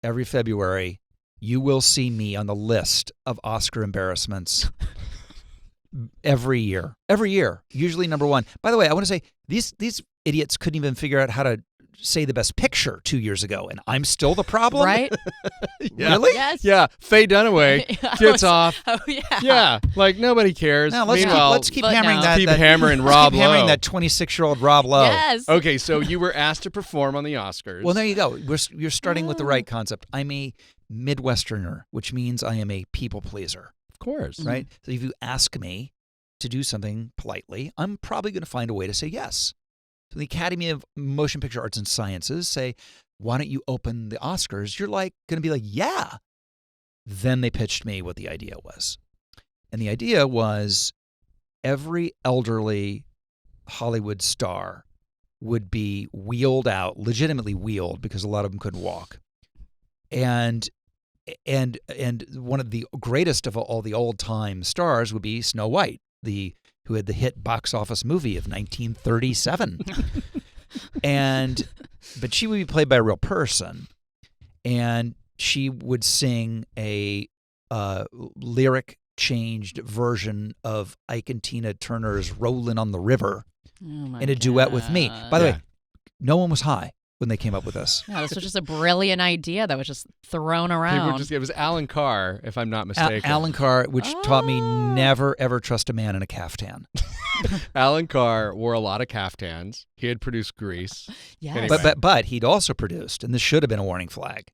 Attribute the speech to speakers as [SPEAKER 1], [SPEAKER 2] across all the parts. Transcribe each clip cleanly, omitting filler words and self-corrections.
[SPEAKER 1] every February, you will see me on the list of Oscar embarrassments every year. Every year, usually number one. By the way, I want to say these idiots couldn't even figure out how to say the best picture 2 years ago, and I'm still the problem?
[SPEAKER 2] Right?
[SPEAKER 1] Yeah. Really?
[SPEAKER 2] Yes.
[SPEAKER 3] Yeah, Faye Dunaway gets off.
[SPEAKER 2] Oh, yeah.
[SPEAKER 3] Yeah, like nobody cares.
[SPEAKER 1] Now,
[SPEAKER 3] Meanwhile,
[SPEAKER 1] keep hammering that.
[SPEAKER 3] keep hammering Rob
[SPEAKER 1] keep hammering
[SPEAKER 3] Lowe.
[SPEAKER 1] that 26-year-old Rob Lowe.
[SPEAKER 2] Yes.
[SPEAKER 3] Okay, so you were asked to perform on the Oscars.
[SPEAKER 1] Well, there you go. You're starting with the right concept. I'm a Midwesterner, which means I am a people pleaser,
[SPEAKER 3] Of course.
[SPEAKER 1] right? So if you ask me to do something politely, I'm probably going to find a way to say yes. So the Academy of Motion Picture Arts and Sciences say, why don't you open the Oscars? You're going to be like, yeah. Then they pitched me what the idea was. And the idea was every elderly Hollywood star would be wheeled out, legitimately wheeled, because a lot of them couldn't walk. And one of the greatest of all the old-time stars would be Snow White, who had the hit box office movie of 1937. But she would be played by a real person, and she would sing a lyric changed version of Ike and Tina Turner's Rollin' on the River in a duet with me. By the way, no one was high when they came up with this.
[SPEAKER 2] No, this was just a brilliant idea that was just thrown around.
[SPEAKER 3] It was Alan Carr, if I'm not mistaken.
[SPEAKER 1] Alan Carr, which taught me never, ever trust a man in a caftan.
[SPEAKER 3] Alan Carr wore a lot of caftans. He had produced Grease.
[SPEAKER 2] Yes.
[SPEAKER 3] Anyway.
[SPEAKER 1] But he'd also produced, and this should have been a warning flag,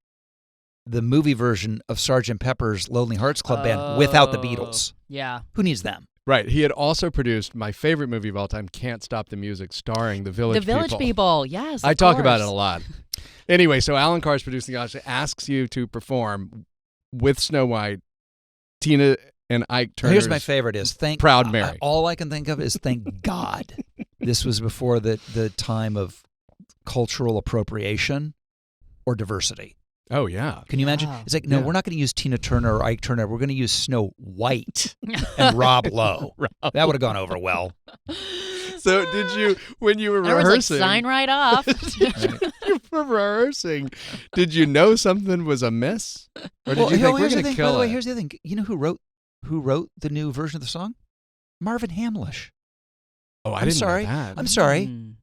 [SPEAKER 1] the movie version of Sgt. Pepper's Lonely Hearts Club Band without the Beatles.
[SPEAKER 2] Yeah.
[SPEAKER 1] Who needs them?
[SPEAKER 3] Right. He had also produced my favorite movie of all time, Can't Stop the Music, starring the Village People.
[SPEAKER 2] The Village People, yes.
[SPEAKER 3] I talk about it a lot. Anyway, so Alan Carr's producing the Oscars, asks you to perform with Snow White, Tina and Ike Turner's
[SPEAKER 1] Here's my favorite is
[SPEAKER 3] Proud Mary.
[SPEAKER 1] All I can think of is thank God this was before the time of cultural appropriation or diversity.
[SPEAKER 3] Oh, yeah.
[SPEAKER 1] Can you imagine? It's like, no, we're not going to use Tina Turner or Ike Turner. We're going to use Snow White and Rob Lowe. That would have gone over well.
[SPEAKER 3] So did you, when you were
[SPEAKER 2] Everyone's
[SPEAKER 3] rehearsing,
[SPEAKER 2] like, sign right off.
[SPEAKER 3] you were rehearsing, did you know something was amiss? Or did you think we're going to kill
[SPEAKER 1] By the way,
[SPEAKER 3] it?
[SPEAKER 1] here's the thing. You know who wrote the new version of the song? Marvin Hamlish.
[SPEAKER 3] Oh, I
[SPEAKER 1] I'm
[SPEAKER 3] didn't
[SPEAKER 1] sorry.
[SPEAKER 3] know that.
[SPEAKER 1] I'm sorry.
[SPEAKER 2] Mm.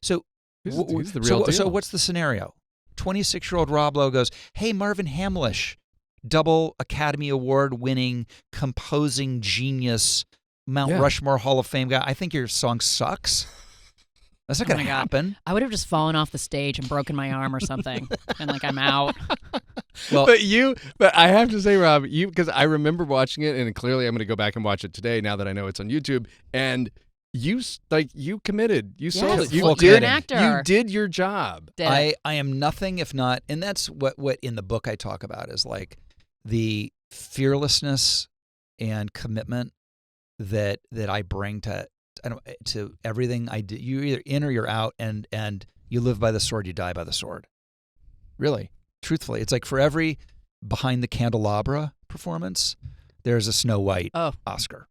[SPEAKER 1] So
[SPEAKER 3] He's the real deal.
[SPEAKER 1] So what's the scenario? 26-year-old Rob Lowe goes, hey, Marvin Hamlish, double Academy Award winning composing genius, Mount Rushmore Hall of Fame guy. I think your song sucks. That's not going to happen.
[SPEAKER 2] I would have just fallen off the stage and broken my arm or something. And like, I'm out.
[SPEAKER 1] Well,
[SPEAKER 3] but I have to say, Rob, because I remember watching it, and clearly I'm going to go back and watch it today now that I know it's on YouTube. And you committed. You sold it.
[SPEAKER 2] You're an actor.
[SPEAKER 3] You did your job.
[SPEAKER 1] I am nothing if not, and that's what in the book I talk about is like the fearlessness and commitment that I bring to everything I do. You're either in or you're out, and you live by the sword, you die by the sword. Really, truthfully, it's like for every Behind the Candelabra performance, there's a Snow White Oscar.